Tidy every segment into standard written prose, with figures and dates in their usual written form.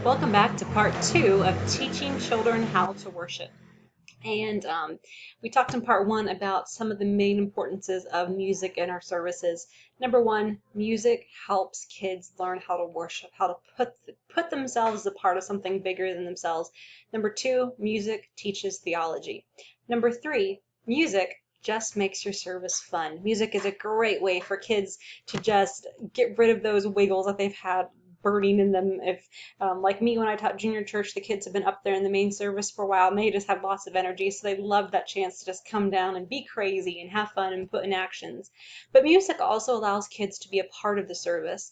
Welcome back to part two of teaching children how to worship. And we talked in part one about some of the main importances of music in our services. Number one, music helps kids learn how to worship, how to put themselves as a part of something bigger than themselves. Number two, music teaches theology. Number three, music just makes your service fun. Music is a great way for kids to just get rid of those wiggles that they've had burning in them. If like me, when I taught junior church, the kids have been up there in the main service for a while and they just have lots of energy, so they love that chance to just come down and be crazy and have fun and put in actions. But music also allows kids to be a part of the service.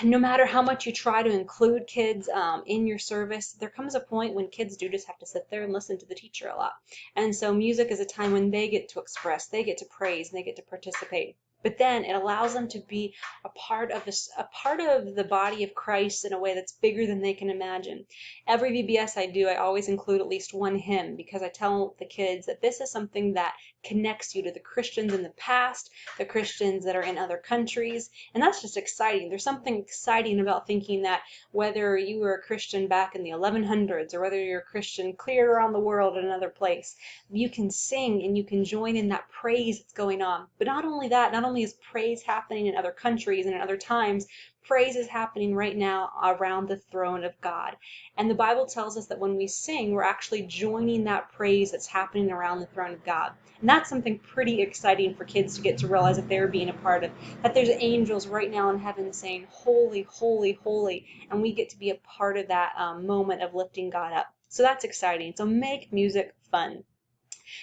No matter how much you try to include kids in your service, there comes a point when kids do just have to sit there and listen to the teacher a lot. And so music is a time when they get to express, they get to praise, and they get to participate. But then it allows them to be a part of the body of Christ in a way that's bigger than they can imagine. Every VBS I do, I always include at least one hymn because I tell the kids that this is something that connects you to the Christians in the past, the Christians that are in other countries, and that's just exciting. There's something exciting about thinking that whether you were a Christian back in the 1100s or whether you're a Christian clear around the world in another place, you can sing and you can join in that praise that's going on. But not only that, not only is praise happening in other countries and in other times, praise is happening right now around the throne of God. And the Bible tells us that when we sing, we're actually joining that praise that's happening around the throne of God. And that's something pretty exciting for kids to get to realize that they're being a part of. That there's angels right now in heaven saying, holy, holy, holy. And we get to be a part of that moment of lifting God up. So that's exciting. So make music fun.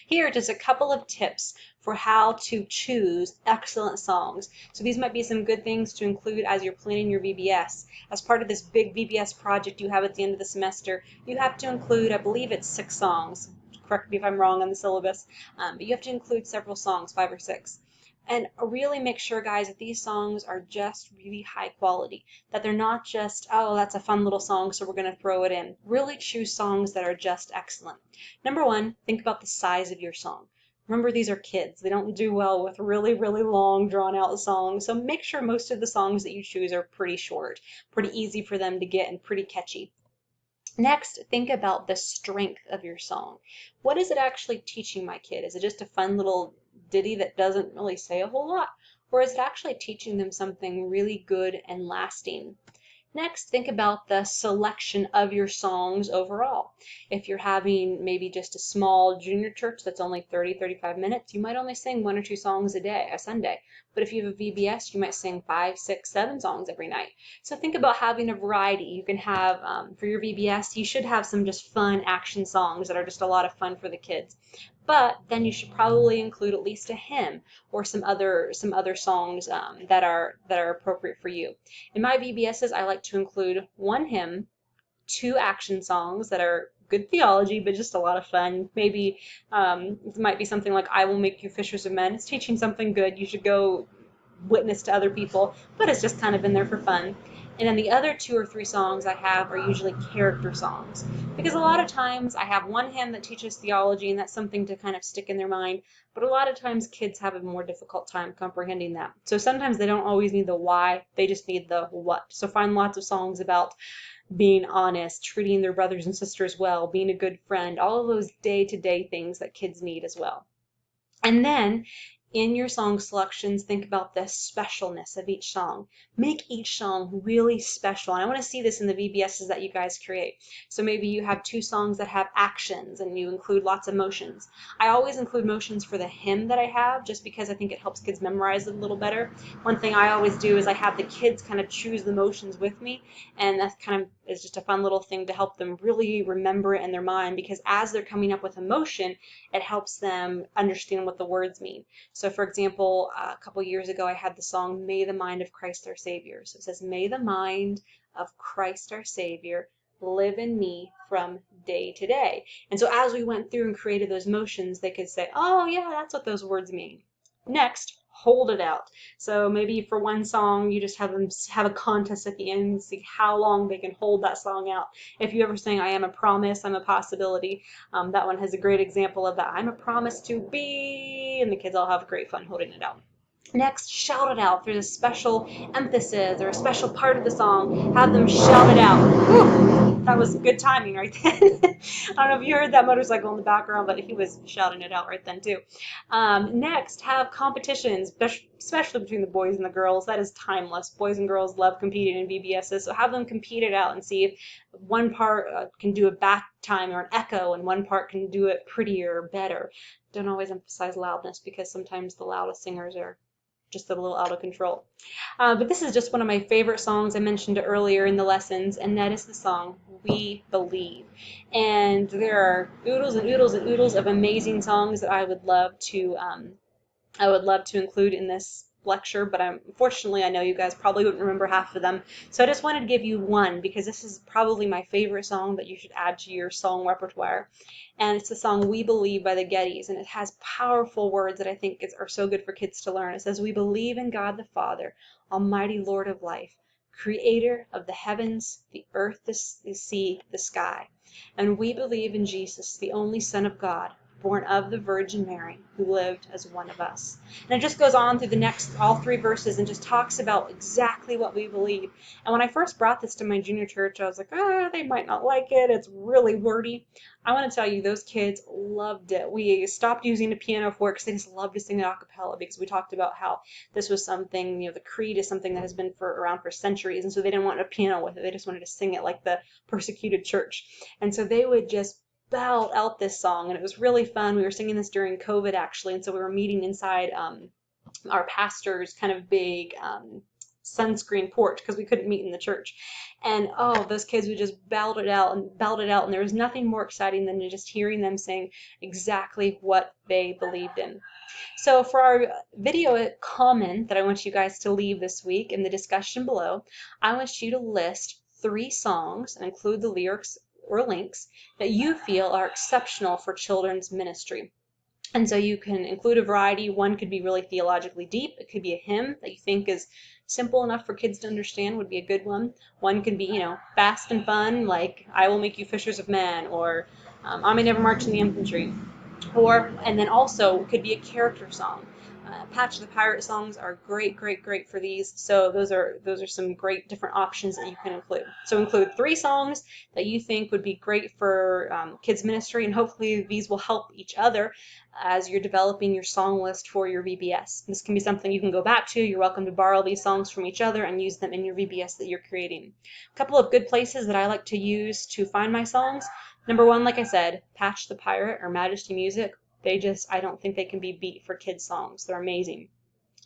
Here are just a couple of tips for how to choose excellent songs. So these might be some good things to include as you're planning your VBS. As part of this big VBS project you have at the end of the semester, you have to include, I believe it's 6 songs. Correct me if I'm wrong on the syllabus, but you have to include several songs, 5 or 6. And really make sure, guys, that these songs are just really high quality, that they're not just, oh, that's a fun little song, so we're going to throw it in. Really choose songs that are just excellent. Number one, think about the size of your song. Remember, these are kids. They don't do well with really, really long, drawn-out songs, so make sure most of the songs that you choose are pretty short, pretty easy for them to get, and pretty catchy. Next, think about the strength of your song. What is it actually teaching my kid? Is it just a fun little ditty that doesn't really say a whole lot? Or is it actually teaching them something really good and lasting? Next, think about the selection of your songs overall. If you're having maybe just a small junior church that's only 30, 35 minutes, you might only sing 1 or 2 songs a day, a Sunday. But if you have a VBS, you might sing 5, 6, 7 songs every night. So think about having a variety. You can have, for your VBS, you should have some just fun action songs that are just a lot of fun for the kids. But then you should probably include at least a hymn or some other songs that are appropriate for you. In my VBSs, I like to include 1 hymn, 2 action songs that are good theology, but just a lot of fun. Maybe it might be something like "I Will Make You Fishers of Men." It's teaching something good. You should go witness to other people, but it's just kind of in there for fun. And then the other 2 or 3 songs I have are usually character songs. Because a lot of times I have 1 hymn that teaches theology, and that's something to kind of stick in their mind. But a lot of times kids have a more difficult time comprehending that. So sometimes they don't always need the why, they just need the what. So find lots of songs about being honest, treating their brothers and sisters well, being a good friend, all of those day-to-day things that kids need as well. And then in your song selections, think about the specialness of each song. Make each song really special. And I want to see this in the VBSs that you guys create. So maybe you have 2 songs that have actions and you include lots of motions. I always include motions for the hymn that I have just because I think it helps kids memorize it a little better. One thing I always do is I have the kids kind of choose the motions with me, and that kind of is just a fun little thing to help them really remember it in their mind, because as they're coming up with a motion, it helps them understand what the words mean. So for example, a couple years ago, I had the song, "May the Mind of Christ Our Savior." So it says, "May the mind of Christ our Savior live in me from day to day." And so as we went through and created those motions, they could say, oh yeah, that's what those words mean. Next, hold it out. So maybe for one song, you just have them have a contest at the end and see how long they can hold that song out. If you ever sing "I am a promise, I'm a possibility," that one has a great example of that. I'm a promise to be, and the kids all have great fun holding it out. Next, shout it out. If there's a special emphasis or a special part of the song, have them shout it out. Whew, that was good timing right then. I don't know if you heard that motorcycle in the background, but he was shouting it out right then too. Next, have competitions, especially between the boys and the girls. That is timeless. Boys and girls love competing in VBSs, so have them compete it out and see if one part can do a back time or an echo and one part can do it prettier or better. Don't always emphasize loudness because sometimes the loudest singers are just a little out of control. But this is just one of my favorite songs I mentioned earlier in the lessons, and that is the song We Believe. And there are oodles and oodles and oodles of amazing songs that I would love to include in this lecture, but unfortunately I know you guys probably wouldn't remember half of them. So I just wanted to give you one because this is probably my favorite song that you should add to your song repertoire. And it's the song We Believe by the Gettys, and it has powerful words that I think are so good for kids to learn. It says, "We believe in God the Father, Almighty Lord of life, Creator of the heavens, the earth, the sea, the sky. And we believe in Jesus, the only Son of God, born of the Virgin Mary, who lived as one of us." And it just goes on through the next, all three verses, and just talks about exactly what we believe. And when I first brought this to my junior church, I was like, they might not like it. It's really wordy. I want to tell you, those kids loved it. We stopped using a piano for it because they just loved to sing it a cappella, because we talked about how this was something, the creed is something that has been around for centuries, and so they didn't want a piano with it. They just wanted to sing it like the persecuted church. And so they would just belt out this song, and it was really fun. We were singing this during COVID, actually, and so we were meeting inside our pastor's kind of big sunscreen porch because we couldn't meet in the church. And those kids would just belt it out, and there was nothing more exciting than just hearing them sing exactly what they believed in. So for our video comment that I want you guys to leave this week in the discussion below, I want you to list 3 songs and include the lyrics or links that you feel are exceptional for children's ministry. And so you can include a variety. One could be really theologically deep. It could be a hymn that you think is simple enough for kids to understand, would be a good one. One could be, fast and fun, like "I Will Make You Fishers of Men," or "I May Never March in the Infantry." And then also could be a character song. Patch the Pirate songs are great, great, great for these. So those are some great different options that you can include. So include 3 songs that you think would be great for kids ministry, and hopefully these will help each other as you're developing your song list for your VBS. This can be something you can go back to. You're welcome to borrow these songs from each other and use them in your VBS that you're creating. A couple of good places that I like to use to find my songs. Number 1, like I said, Patch the Pirate or Majesty Music. I don't think they can be beat for kids' songs. They're amazing.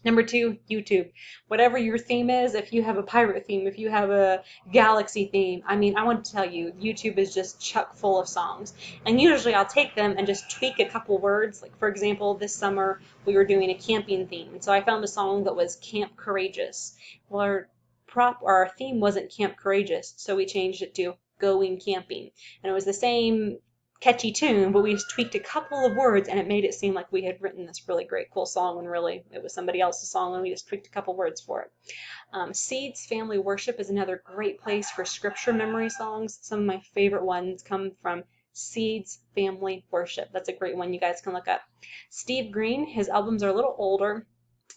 Number 2, YouTube. Whatever your theme is, if you have a pirate theme, if you have a galaxy theme, I want to tell you, YouTube is just chock full of songs. And usually I'll take them and just tweak a couple words. Like, for example, this summer we were doing a camping theme. And so I found a song that was Camp Courageous. Well, our theme wasn't Camp Courageous, so we changed it to Going Camping. And it was the same catchy tune, but we just tweaked a couple of words and it made it seem like we had written this really great, cool song when really it was somebody else's song and we just tweaked a couple words for it. Seeds Family Worship is another great place for scripture memory songs. Some of my favorite ones come from Seeds Family Worship. That's a great one you guys can look up. Steve Green, his albums are a little older,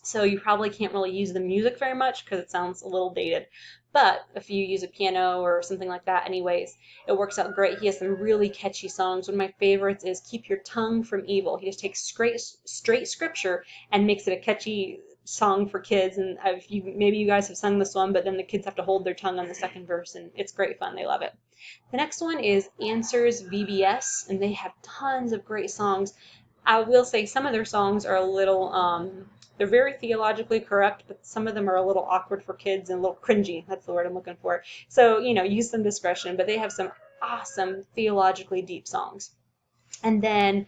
so you probably can't really use the music very much because it sounds a little dated. But if you use a piano or something like that anyways, it works out great. He has some really catchy songs. One of my favorites is Keep Your Tongue from Evil. He just takes straight scripture and makes it a catchy song for kids. And maybe you guys have sung this one, but then the kids have to hold their tongue on the second verse, and it's great fun. They love it. The next one is Answers VBS, and they have tons of great songs. I will say some of their songs are a little, they're very theologically correct, but some of them are a little awkward for kids and a little cringy. That's the word I'm looking for. So, use some discretion, but they have some awesome theologically deep songs. And then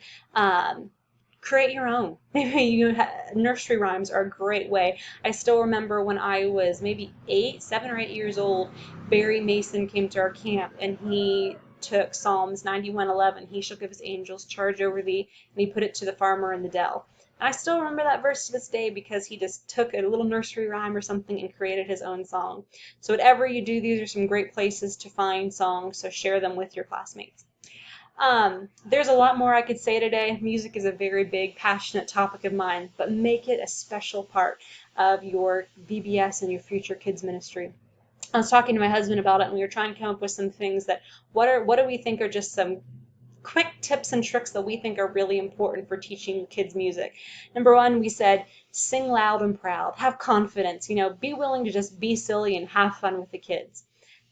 create your own. Maybe nursery rhymes are a great way. I still remember when I was maybe 7 or 8 years old, Barry Mason came to our camp and he took Psalms 91:11. He shall give his angels charge over thee, and he put it to the farmer in the dell. And I still remember that verse to this day because he just took a little nursery rhyme or something and created his own song. So whatever you do, these are some great places to find songs, so share them with your classmates. There's a lot more I could say today. Music is a very big, passionate topic of mine, but make it a special part of your VBS and your future kids ministry. I was talking to my husband about it, and we were trying to come up with some things that what do we think are just some quick tips and tricks that we think are really important for teaching kids music. Number one, we said sing loud and proud, have confidence, be willing to just be silly and have fun with the kids.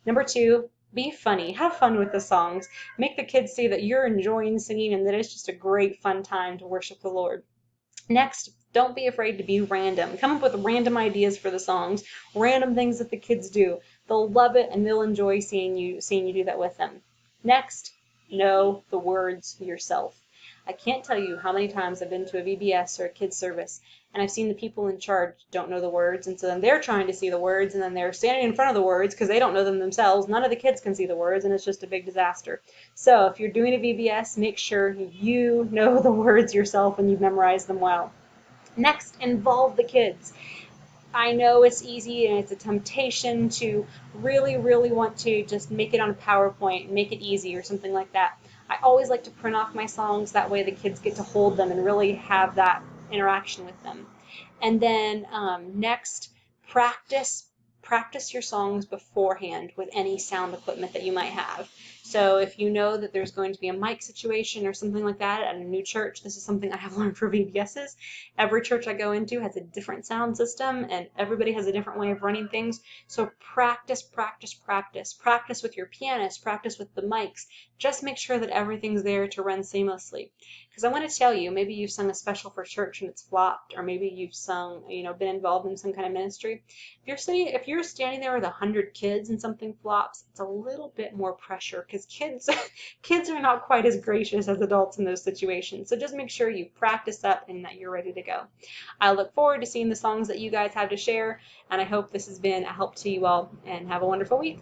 Number two, be funny, have fun with the songs, make the kids see that you're enjoying singing and that it's just a great fun time to worship the Lord. Next, don't be afraid to be random. Come up with random ideas for the songs, random things that the kids do. They'll love it and they'll enjoy seeing you do that with them. Next, know the words yourself. I can't tell you how many times I've been to a VBS or a kids service and I've seen the people in charge don't know the words, and so then they're trying to see the words, and then they're standing in front of the words because they don't know them themselves. None of the kids can see the words, and it's just a big disaster. So if you're doing a VBS, make sure you know the words yourself and you've memorized them well. Next, involve the kids. I know it's easy and it's a temptation to really, really want to just make it on a PowerPoint, make it easy or something like that. I always like to print off my songs. That way the kids get to hold them and really have that interaction with them. And then next, practice your songs beforehand with any sound equipment that you might have. So if you know that there's going to be a mic situation or something like that at a new church, this is something I have learned for VBSs. Every church I go into has a different sound system and everybody has a different way of running things. So practice, practice, practice. Practice with your pianist, practice with the mics. Just make sure that everything's there to run seamlessly. Because I want to tell you, maybe you've sung a special for church and it's flopped, or maybe you've sung, been involved in some kind of ministry. If you're standing there with 100 kids and something flops, it's a little bit more pressure because kids are not quite as gracious as adults in those situations. So just make sure you practice up and that you're ready to go. I look forward to seeing the songs that you guys have to share, and I hope this has been a help to you all, and have a wonderful week.